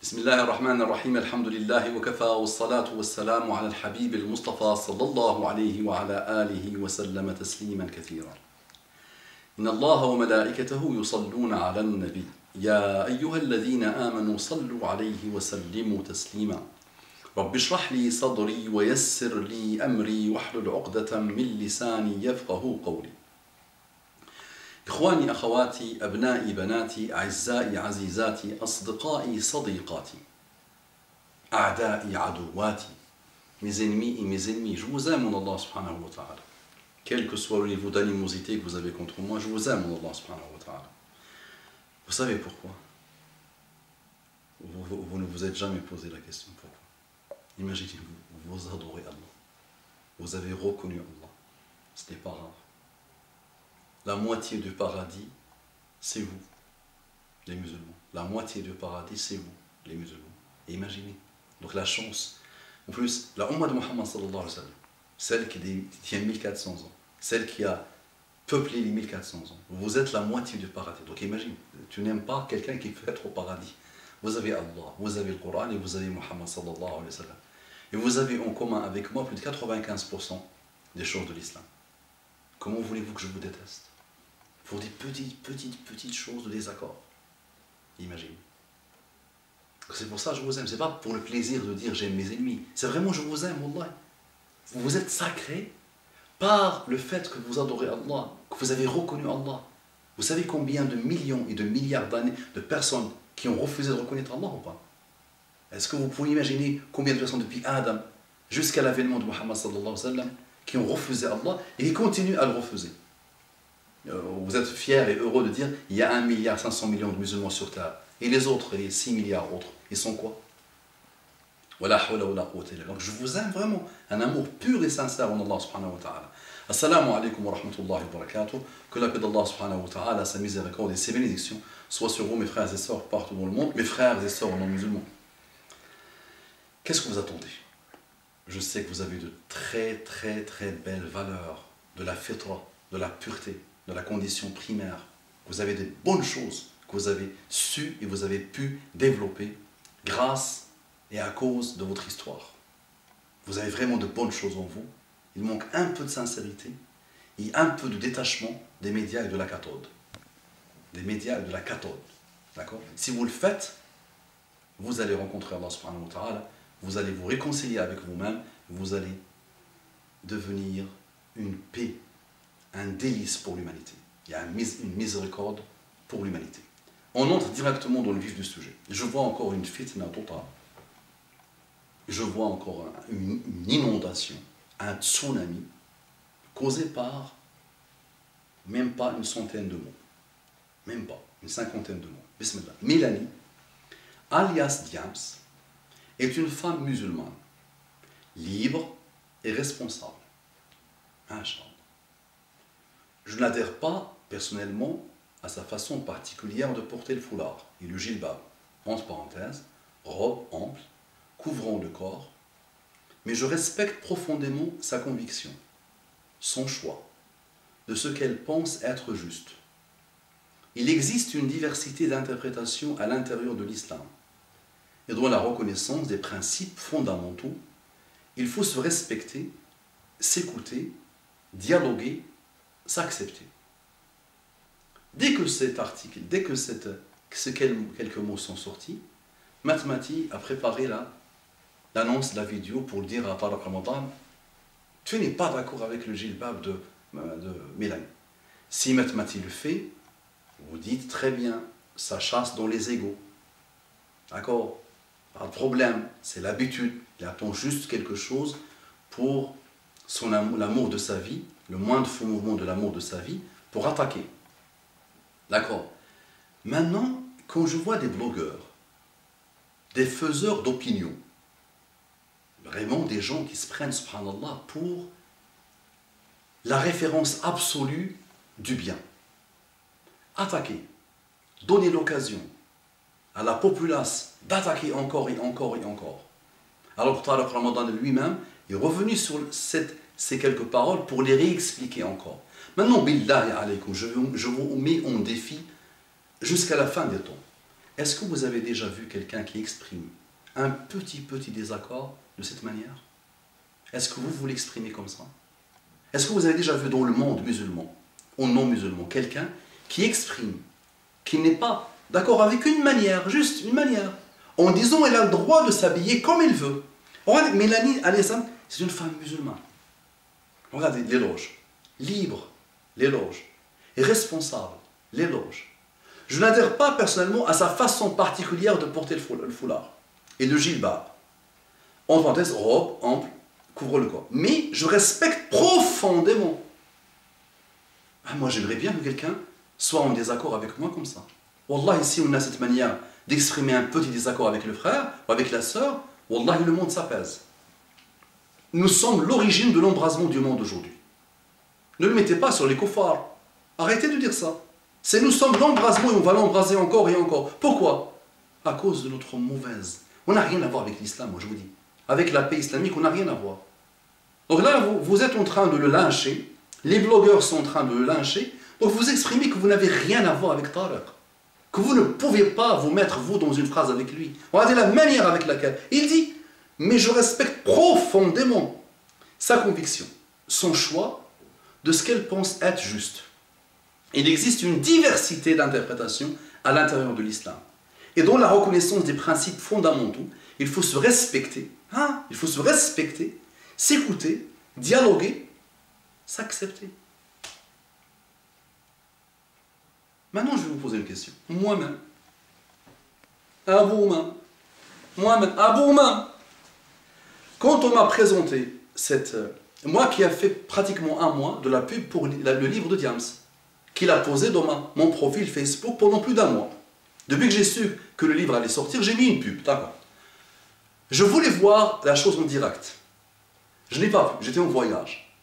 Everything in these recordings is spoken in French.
بسم الله الرحمن الرحيم الحمد لله وكفى والصلاة والسلام على الحبيب المصطفى صلى الله عليه وعلى آله وسلم تسليما كثيرا. إن الله وملائكته يصلون على النبي يا أيها الذين آمنوا صلوا عليه وسلموا تسليما. رب اشرح لي صدري ويسر لي أمري واحلل عقدة من لساني يفقه قولي. إخواني أخواتي أبنائي بناتي أعزائي عزيزاتي أصدقائي صديقاتي أعدائي عدواتي mes ennemis et mes ennemis, je vous aime mon Allah subhanahu wa ta'ala. Quel que soit le niveau d'animosité que vous avez contre moi, je vous aime mon Allah subhanahu wa ta'ala. Vous savez pourquoi? Vous ne vous êtes jamais posé la question pourquoi. Imaginez-vous, vous adorez Allah. Vous avez reconnu Allah. Ce n'est pas rare. La moitié du paradis, c'est vous, les musulmans. La moitié du paradis, c'est vous, les musulmans. Et imaginez, donc la chance. En plus, la Ummah de Muhammad sallallahu alayhi wa sallam, celle qui tient 1400 ans, celle qui a peuplé les 1400 ans, vous êtes la moitié du paradis. Donc imagine, tu n'aimes pas quelqu'un qui peut être au paradis. Vous avez Allah, vous avez le Coran et vous avez Muhammad sallallahu alayhi wa sallam. Et vous avez en commun avec moi plus de 95% des choses de l'islam. Comment voulez-vous que je vous déteste? Pour des petites choses de désaccord. Imagine. C'est pour ça que je vous aime. C'est pas pour le plaisir de dire j'aime mes ennemis. C'est vraiment je vous aime, Wallah. Vous êtes sacrés par le fait que vous adorez Allah, que vous avez reconnu Allah. Vous savez combien de millions et de milliards d'années de personnes qui ont refusé de reconnaître Allah ou pas? Est-ce que vous pouvez imaginer combien de personnes depuis Adam jusqu'à l'avènement de Muhammad sallallahu alayhi wa sallam qui ont refusé Allah et qui continuent à le refuser? Vous êtes fiers et heureux de dire il y a 1,5 milliard de musulmans sur terre. Et les autres, les 6 milliards autres, ils sont quoi? Donc je vous aime vraiment, un amour pur et sincère en Allah subhanahu wa ta'ala. Assalamu alaikum wa rahmatullahi wa barakatuh. Que la paix d'Allah subhanahu wa ta'ala, sa miséricorde et ses bénédictions soient sur vous mes frères et sœurs partout dans le monde, mes frères et sœurs non musulmans. Qu'est-ce que vous attendez? Je sais que vous avez de très belles valeurs, de la fitra, de la pureté, de la condition primaire. Vous avez des bonnes choses que vous avez su et vous avez pu développer grâce et à cause de votre histoire. Vous avez vraiment de bonnes choses en vous. Il manque un peu de sincérité et un peu de détachement des médias et de la cathode. Des médias et de la cathode. D'accord? Si vous le faites, vous allez rencontrer Allah subhanahu wa ta'ala, vous allez vous réconcilier avec vous-même, vous allez devenir une paix, un délice pour l'humanité. Il y a une miséricorde pour l'humanité. On entre directement dans le vif du sujet. Je vois encore une fitna totale. Je vois encore une inondation, un tsunami causé par même pas une centaine de mots. Même pas, une cinquantaine de mots. Bismillah. Mélanie, alias Diams, est une femme musulmane, libre et responsable. Inch'Allah. Je n'adhère pas personnellement à sa façon particulière de porter le foulard et le jilbab, entre parenthèses, robe ample, couvrant le corps, mais je respecte profondément sa conviction, son choix, de ce qu'elle pense être juste. Il existe une diversité d'interprétations à l'intérieur de l'islam, et dans la reconnaissance des principes fondamentaux, il faut se respecter, s'écouter, dialoguer, s'accepter. Dès que cet article, dès que quelques mots sont sortis, Matmati a préparé l'annonce de la vidéo pour le dire à Tariq Ramadan, tu n'es pas d'accord avec le jilbab de Mélanie. Si Matmati le fait, vous dites très bien, ça chasse dans les égos. D'accord? Pas de problème, c'est l'habitude. Il attend juste quelque chose pour l'amour de sa vie, le moindre faux mouvement de l'amour de sa vie, pour attaquer. D'accord? Maintenant, quand je vois des blogueurs, des faiseurs d'opinion, vraiment des gens qui se prennent, subhanallah, pour la référence absolue du bien, attaquer, donner l'occasion à la populace d'attaquer encore et encore et encore. Alors que Tariq Ramadan lui-même est revenu sur ces quelques paroles pour les réexpliquer encore. Maintenant, billahi alaykum, je vous mets en défi jusqu'à la fin des temps. Est-ce que vous avez déjà vu quelqu'un qui exprime un petit désaccord de cette manière? Est-ce que vous l'exprimez comme ça? Est-ce que vous avez déjà vu dans le monde musulman, ou non musulman, quelqu'un qui exprime, qui n'est pas d'accord avec une manière, juste une manière, en disant elle a le droit de s'habiller comme elle veut? Regardez, Mélanie Alessandre, c'est une femme musulmane. Regardez, l'éloge. Libre, l'éloge. Et responsable, l'éloge. Je n'adhère pas personnellement à sa façon particulière de porter le foulard et le djilbab. En parenthèse, robe, ample, couvre le corps. Mais je respecte profondément. Moi, j'aimerais bien que quelqu'un soit en désaccord avec moi comme ça. Wallah, ici, on a cette manière d'exprimer un petit désaccord avec le frère ou avec la sœur. Wallah, le monde s'apaise. Nous sommes l'origine de l'embrasement du monde aujourd'hui. Ne le mettez pas sur les koufars. Arrêtez de dire ça. C'est nous sommes l'embrasement et on va l'embraser encore et encore. Pourquoi? À cause de notre mauvaise. On n'a rien à voir avec l'islam, moi je vous dis. Avec la paix islamique, on n'a rien à voir. Donc là, vous êtes en train de le lyncher. Les blogueurs sont en train de le lyncher. Donc vous exprimez que vous n'avez rien à voir avec Tariq. Que vous ne pouvez pas vous mettre, vous, dans une phrase avec lui. Regardez la manière avec laquelle il dit, mais je respecte profondément sa conviction, son choix de ce qu'elle pense être juste. Il existe une diversité d'interprétations à l'intérieur de l'islam. Et dans la reconnaissance des principes fondamentaux, il faut se respecter, il faut se respecter, s'écouter, dialoguer, s'accepter. Maintenant, je vais vous poser une question. Moi-même, moi-même, quand on m'a présenté cette... moi qui a fait pratiquement un mois de la pub pour le livre de Diams, qu'il a posé dans mon profil Facebook pendant plus d'un mois. Depuis que j'ai su que le livre allait sortir, j'ai mis une pub, d'accord. Je voulais voir la chose en direct. Je n'ai pas vu, j'étais en voyage.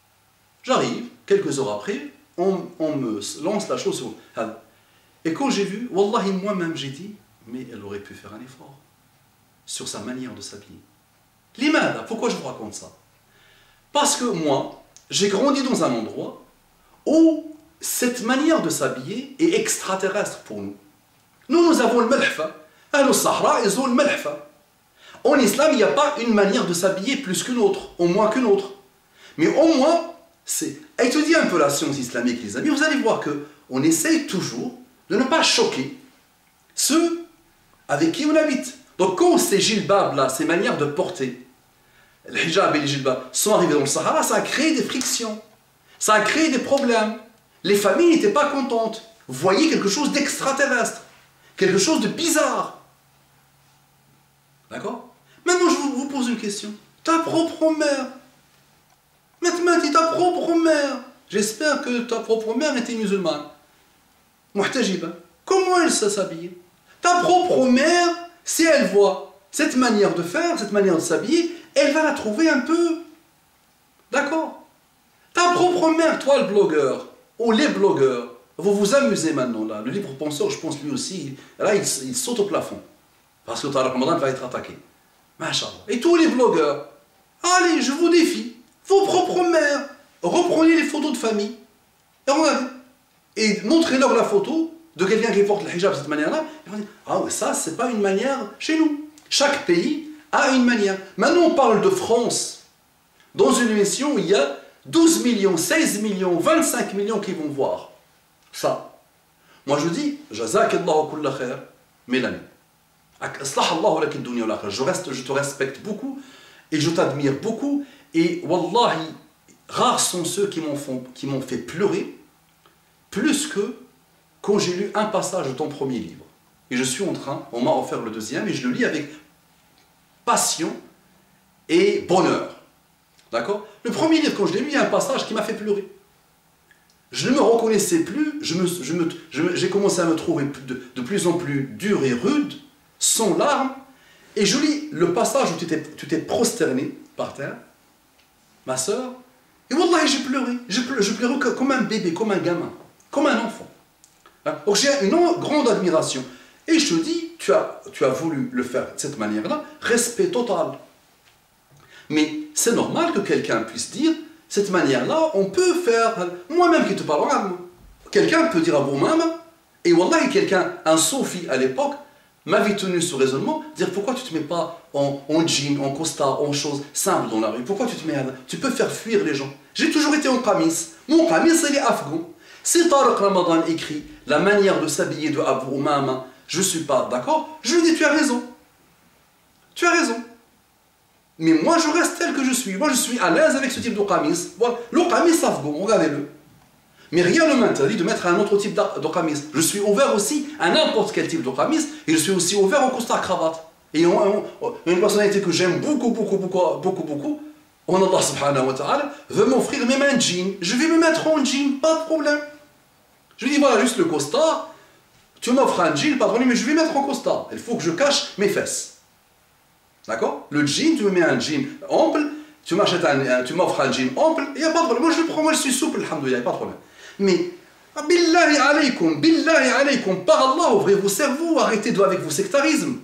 J'arrive, quelques heures après, on me lance la chose sur... Et quand j'ai vu, wallahi, moi-même j'ai dit, mais elle aurait pu faire un effort sur sa manière de s'habiller. L'imada, pourquoi je vous raconte ça? Parce que moi, j'ai grandi dans un endroit où cette manière de s'habiller est extraterrestre pour nous. Nous avons le malhfa. Au Sahara, ils ont le malhfa. En islam, il n'y a pas une manière de s'habiller plus qu'une autre, au moins qu'une autre. Mais au moins, c'est... Étudiez un peu la science islamique, les amis, vous allez voir qu'on essaye toujours de ne pas choquer ceux avec qui on habite. Donc quand ces djilbabs-là, ces manières de porter, le hijab et les djilbabs, sont arrivés dans le Sahara, ça a créé des frictions, ça a créé des problèmes. Les familles n'étaient pas contentes. Vous voyez quelque chose d'extraterrestre, quelque chose de bizarre. D'accord? Maintenant, je vous pose une question. Ta propre mère. Maintenant, dis ta propre mère. J'espère que ta propre mère était musulmane. Muhtajiba. Comment elle sait s'habiller? Ta propre mère, si elle voit cette manière de faire, cette manière de s'habiller, elle va la trouver un peu... D'accord? Ta propre mère, toi le blogueur, ou les blogueurs, vous vous amusez maintenant là. Le libre penseur, je pense lui aussi, là il saute au plafond. Parce que Tariq Ramadan va être attaqué. Masha'Allah. Et tous les blogueurs, allez, je vous défie, vos propres mères, reprenez les photos de famille. Et regardez. Et montrez-leur la photo de quelqu'un qui porte le hijab de cette manière-là. Et on dit, ah ouais, ça, c'est pas une manière chez nous. Chaque pays a une manière. Maintenant, on parle de France. Dans une émission, il y a 12 millions, 16 millions, 25 millions qui vont voir ça. Moi, je dis, Jazakallahu kulla khair, Mélanie. Je te respecte beaucoup et je t'admire beaucoup. Et wallahi, rares sont ceux qui m'ont fait pleurer plus que quand j'ai lu un passage de ton premier livre. Et je suis en train, on m'a offert le deuxième et je le lis avec passion et bonheur. D'accord? Le premier livre, quand je l'ai lu, il y a un passage qui m'a fait pleurer. Je ne me reconnaissais plus, j'ai commencé à me trouver de plus en plus dur et rude, sans larmes, et je lis le passage où tu t'es prosterné par terre, ma soeur, et wallahi j'ai pleuré. Je pleurais comme un bébé, comme un gamin, comme un enfant. Donc j'ai une grande admiration. Et je te dis, tu as voulu le faire de cette manière-là, respect total. Mais c'est normal que quelqu'un puisse dire, cette manière-là, on peut faire... Moi-même qui te parle, regarde-moi. Quelqu'un peut dire à vous-même, et wallahi, quelqu'un, un soufi à l'époque, Ma vie tenue ce raisonnement, dire pourquoi tu ne te mets pas en jean, en costard, en choses simples dans la rue? Pourquoi tu te mets tu peux faire fuir les gens. J'ai toujours été en qamis. Mon qamis, il est afghan. Si Tariq Ramadan écrit la manière de s'habiller de Abu Umama, je ne suis pas d'accord, je lui dis tu as raison. Tu as raison. Mais moi je reste tel que je suis. Moi je suis à l'aise avec ce type de qamis. Voilà. Le qamis afghan, regardez-le. Mais rien ne m'interdit de mettre un autre type de qamis. Je suis ouvert aussi à n'importe quel type de qamis et je suis aussi ouvert au costard cravate. Et une personnalité que j'aime beaucoup, Allah subhanahu wa ta'ala veut m'offrir même un jean. Je vais me mettre en jean, pas de problème. Je lui dis voilà, juste le costard, tu m'offres un jean, pas de problème, mais je vais mettre en costard. Il faut que je cache mes fesses. D'accord? Le jean, tu me mets un jean ample, tu m'offres un jean ample, il n'y a pas de problème. Moi je le prends, moi je suis souple, alhamdoulilah, il n'y a pas de problème. Mais, billahi alaykum, par Allah, ouvrez vos cerveaux, arrêtez avec vos sectarismes.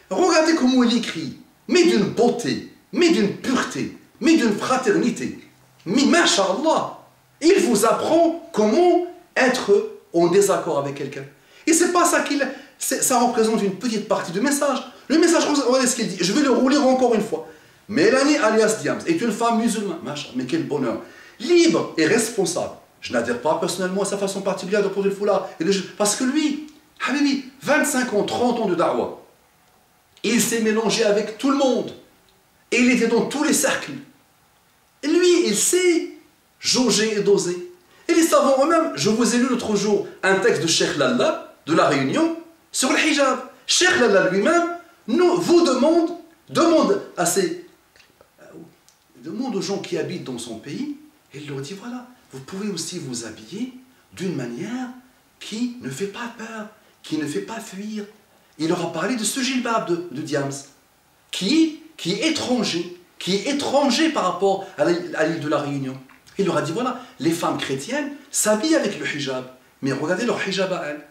Regardez comment il écrit, mais d'une beauté, mais d'une pureté, mais d'une fraternité. Mais, masha'Allah, il vous apprend comment être en désaccord avec quelqu'un. Et c'est pas ça ça représente une petite partie du message. Le message, regardez ce qu'il dit, je vais le relire encore une fois. Mélanie alias Diams est une femme musulmane, mais quel bonheur, libre et responsable. Je n'adhère pas personnellement à sa façon particulière de porter le foulard. Parce que lui, Habibi, 25 ans, 30 ans de da'wah, il s'est mélangé avec tout le monde. Et il était dans tous les cercles. Et lui, il sait jauger et doser. Et les savants eux-mêmes, je vous ai lu l'autre jour un texte de Cheikh Lalla, de La Réunion, sur le hijab. Cheikh Lalla lui-même demande aux gens qui habitent dans son pays, et il leur dit voilà, vous pouvez aussi vous habiller d'une manière qui ne fait pas peur, qui ne fait pas fuir. Il leur a parlé de ce djilbab de Diams, qui est étranger par rapport à l'île de la Réunion. Il leur a dit voilà, les femmes chrétiennes s'habillent avec le hijab, mais regardez leur hijab à elles.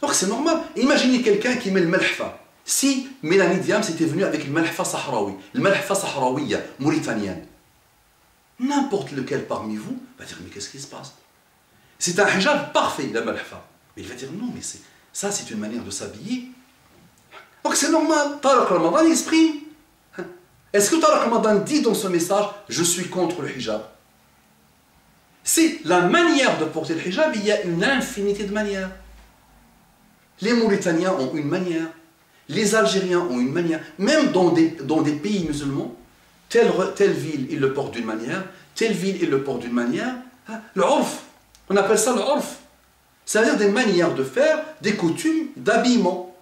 Donc c'est normal. Imaginez quelqu'un qui met le malhfa. Si Mélanie Diams était venue avec le malhfa sahraoui, le malhfa sahraouia, mauritanienne, n'importe lequel parmi vous va dire mais qu'est-ce qui se passe? C'est un hijab parfait, la malhfa. Mais il va dire non, mais ça c'est une manière de s'habiller. Donc c'est normal. Tariq Ramadan exprime. Est-ce que Tariq Ramadan dit dans ce message je suis contre le hijab? C'est la manière de porter le hijab, il y a une infinité de manières. Les Mauritaniens ont une manière, les Algériens ont une manière, même dans des pays musulmans, telle ville, ils le portent d'une manière, telle ville, ils le portent d'une manière. Le urf, on appelle ça le urf. C'est-à-dire des manières de faire, des coutumes, d'habillement.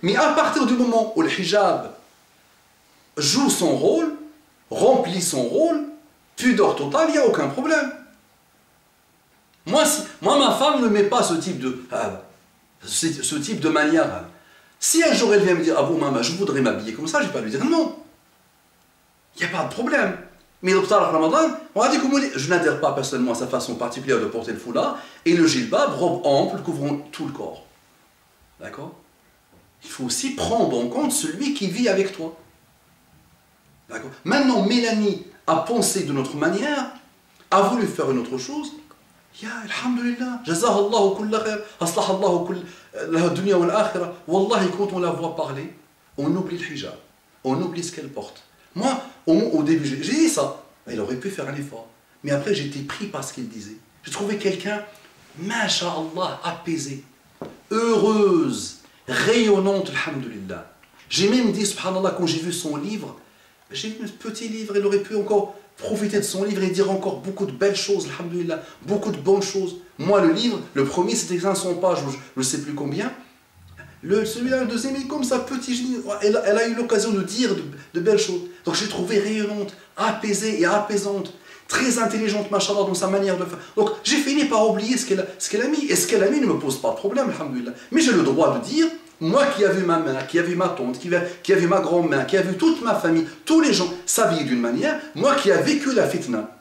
Mais à partir du moment où le hijab joue son rôle, remplit son rôle, pudeur totale, il n'y a aucun problème. Moi, ma femme ne met pas ce type de manière. Si un jour elle vient me dire, ah bon maman, je voudrais m'habiller comme ça, je ne vais pas lui dire non. Il n'y a pas de problème. Mais le Tariq Ramadan, on a dit comment je n'adhère pas personnellement à sa façon particulière de porter le foulard et le jilbab, robe ample, couvrant tout le corps. D'accord? Il faut aussi prendre en compte celui qui vit avec toi. D'accord? Maintenant, Mélanie a pensé de notre manière, a voulu faire une autre chose. Ya, alhamdulillah, jazahallahu kulla khair, aslahallahu kulla dunya wal akhirah. Wallahi, quand on la voit parler, on oublie le hijab, on oublie ce qu'elle porte. Moi, au début, j'ai dit ça. Elle aurait pu faire un effort. Mais après, j'étais pris par ce qu'il disait. J'ai trouvé quelqu'un, masha'Allah, apaisé, heureuse, rayonnante, alhamdulillah. J'ai même dit, subhanallah, quand j'ai vu son livre, j'ai vu ce petit livre, elle aurait pu encore profiter de son livre et dire encore beaucoup de belles choses, alhamdulillah, beaucoup de bonnes choses. Moi, le livre, le premier, c'était 500 pages, je ne sais plus combien. Celui-là, le deuxième, il est comme ça, petit. Elle a eu l'occasion de dire de belles choses. Donc, je l'ai trouvée rayonnante, apaisée et apaisante, très intelligente, machallah, dans sa manière de faire. Donc, j'ai fini par oublier ce qu'elle a mis. Et ce qu'elle a mis ne me pose pas de problème, alhamdulillah. Mais j'ai le droit de dire, moi qui ai vu ma mère, qui a vu ma tante, qui a vu ma grand-mère, qui a vu toute ma famille, tous les gens s'habiller d'une manière, moi qui ai vécu la fitna.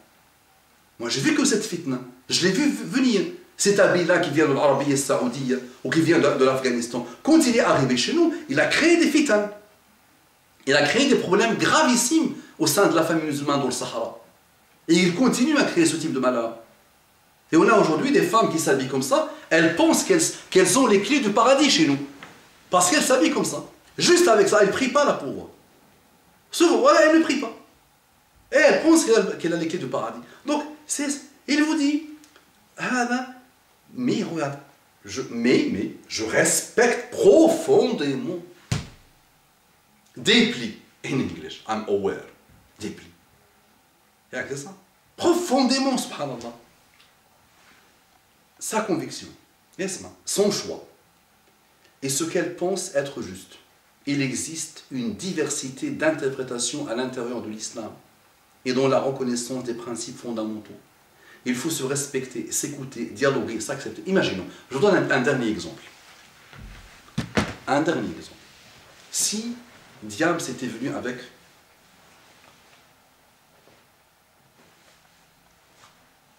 Moi, j'ai vécu cette fitna. Je l'ai vu venir. Cet habit-là qui vient de l'Arabie Saoudite ou qui vient de l'Afghanistan, quand il est arrivé chez nous, il a créé des fitans. Il a créé des problèmes gravissimes au sein de la famille musulmane dans le Sahara. Et il continue à créer ce type de malheur. Et on a aujourd'hui des femmes qui s'habillent comme ça, elles pensent qu'elles ont les clés du paradis chez nous. Parce qu'elle s'habille comme ça. Juste avec ça, elle ne prie pas la pauvre. Voilà, elle ne prie pas. Et elle pense qu'elle a les clés du paradis. Donc, il vous dit, mais regarde, mais je respecte profondément. Deeply, in English, I'm aware. Deeply. C'est ça. Profondément, subhanallah. Sa conviction, son choix, et ce qu'elle pense être juste. Il existe une diversité d'interprétations à l'intérieur de l'islam et dans la reconnaissance des principes fondamentaux. Il faut se respecter, s'écouter, dialoguer, s'accepter. Imaginons, je vous donne un dernier exemple. Un dernier exemple. Si Diams était venu avec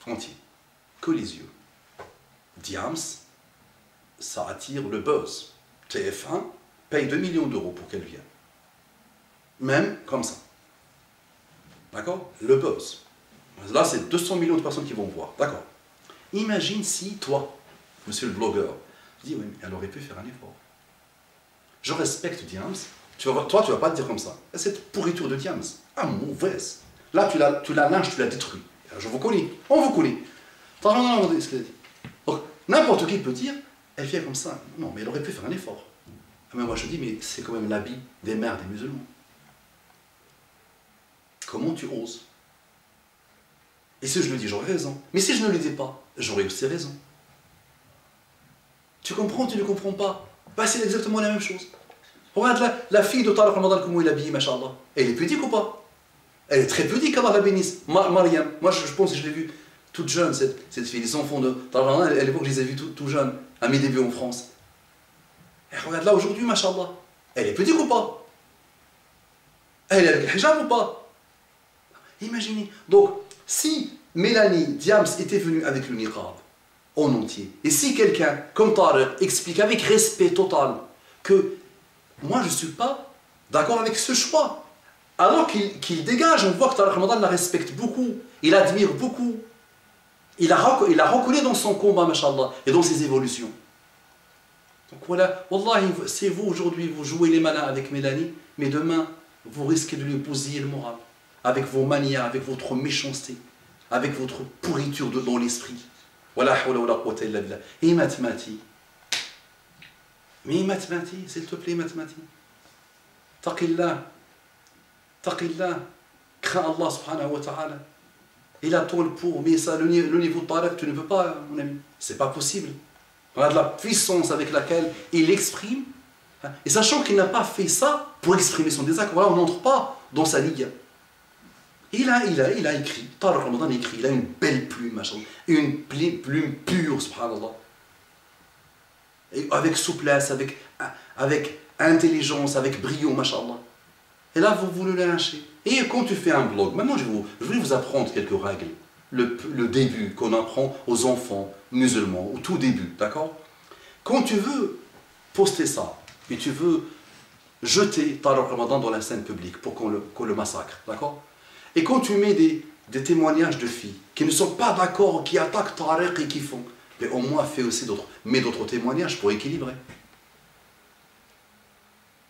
entier, que les yeux. Diams, ça attire le buzz. TF1 paye 2 millions d'euros pour qu'elle vienne. Même comme ça. D'accord? Le buzz. Là, c'est 200 millions de personnes qui vont voir. D'accord? Imagine si toi, monsieur le blogueur, tu dis, oui, mais elle aurait pu faire un effort. Je respecte Diams. Toi, tu ne vas pas te dire comme ça. Cette pourriture de Diams, mauvaise. Là, tu la lynches, tu la détruis. Je vous connais. On vous connaît. Donc, n'importe qui peut dire, elle fait comme ça. Non, mais elle aurait pu faire un effort. Mais moi, je dis, mais c'est quand même l'habit des mères des musulmans. Comment tu oses? Et si je le dis, j'aurais raison. Mais si je ne le dis pas, j'aurais aussi raison. Tu comprends, tu ne comprends pas? Bah, c'est exactement la même chose. Regarde la fille de Tariq Ramadan, comment il est habillé, machallah. Elle est pudique ou pas? Elle est très pudique, Allah la bénisse. Mariam, moi je pense que je l'ai vue toute jeune, cette fille. Les enfants de Tariq Ramadan, à l'époque, je les ai vus tout jeunes, à mes débuts en France. Et regarde là aujourd'hui, machallah. Elle est pudique ou pas? Elle est avec le hijab ou pas? Imaginez. Donc, si Mélanie Diams était venue avec le niqab en entier, et si quelqu'un, comme Tariq, explique avec respect total que moi je ne suis pas d'accord avec ce choix, alors qu'il dégage, on voit que Tariq Ramadan la respecte beaucoup, il admire beaucoup, il la reconnaît dans son combat, mashallah, et dans ses évolutions. Donc voilà, Wallahi, c'est vous aujourd'hui, vous jouez les malins avec Mélanie, mais demain, vous risquez de lui bousiller le moral, avec vos manias, avec votre méchanceté, avec votre pourriture dans l'esprit. Wala hawla wala quwwata illa billah. Et Matmati. Mais Matmati, s'il te plaît, Matmati. Taqillah. Taqillah. Crains Allah subhanahu wa ta'ala. Il attend le pour, mais ça, le niveau de Tariq, tu ne peux pas, mon ami. C'est pas possible. Regarde la puissance avec laquelle il exprime. Et sachant qu'il n'a pas fait ça pour exprimer son désaccord, voilà, on n'entre pas dans sa ligue. Il a écrit, Tariq Ramadan a écrit, il a une belle plume, machallah, une plume pure, subhanallah. Et avec souplesse, avec intelligence, avec brio, machallah. Et là, vous le lâchez. Et quand tu fais un blog, maintenant je vais vous apprendre quelques règles. Le début qu'on apprend aux enfants musulmans, au tout début, d'accord? Quand tu veux poster ça, et tu veux jeter Tariq Ramadan dans la scène publique pour qu'on le massacre, d'accord? Et quand tu mets des témoignages de filles qui ne sont pas d'accord, qui attaquent Tariq et qui font, mais au moins fais aussi d'autres témoignages pour équilibrer.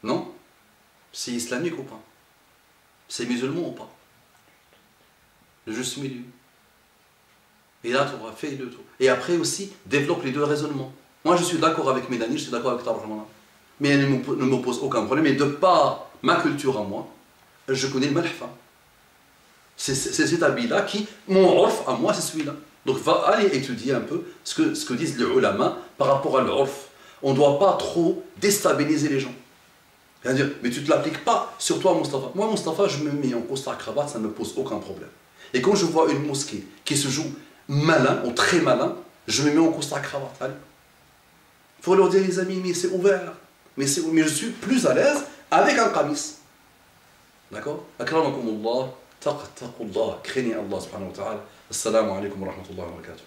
Non? C'est islamique ou pas? C'est musulman ou pas? Le juste milieu. Et là, tu auras fait le tout. Et après aussi, développe les deux raisonnements. Moi, je suis d'accord avec Mélanie, je suis d'accord avec Tariq Ramadan. Mais elle ne me pose aucun problème. Et de par ma culture à moi, je connais le malhfa. C'est cet habit-là qui, mon urf à moi, c'est celui-là. Donc, va aller étudier un peu ce que disent les ulama par rapport à l'urf. On ne doit pas trop déstabiliser les gens. C'est-à-dire, mais tu ne te l'appliques pas sur toi, Mustafa. Moi, Mustafa, je me mets en costard cravate, ça ne me pose aucun problème. Et quand je vois une mosquée qui se joue malin, ou très malin, je me mets en costard cravate. Il faut leur dire, les amis, mais c'est ouvert. Mais je suis plus à l'aise avec un qamis. D'accord? Akramakumullah, taqullah, craignez Allah subhanahu wa ta'ala. Assalamu alaikum wa rahmatullahi wa barakatuh.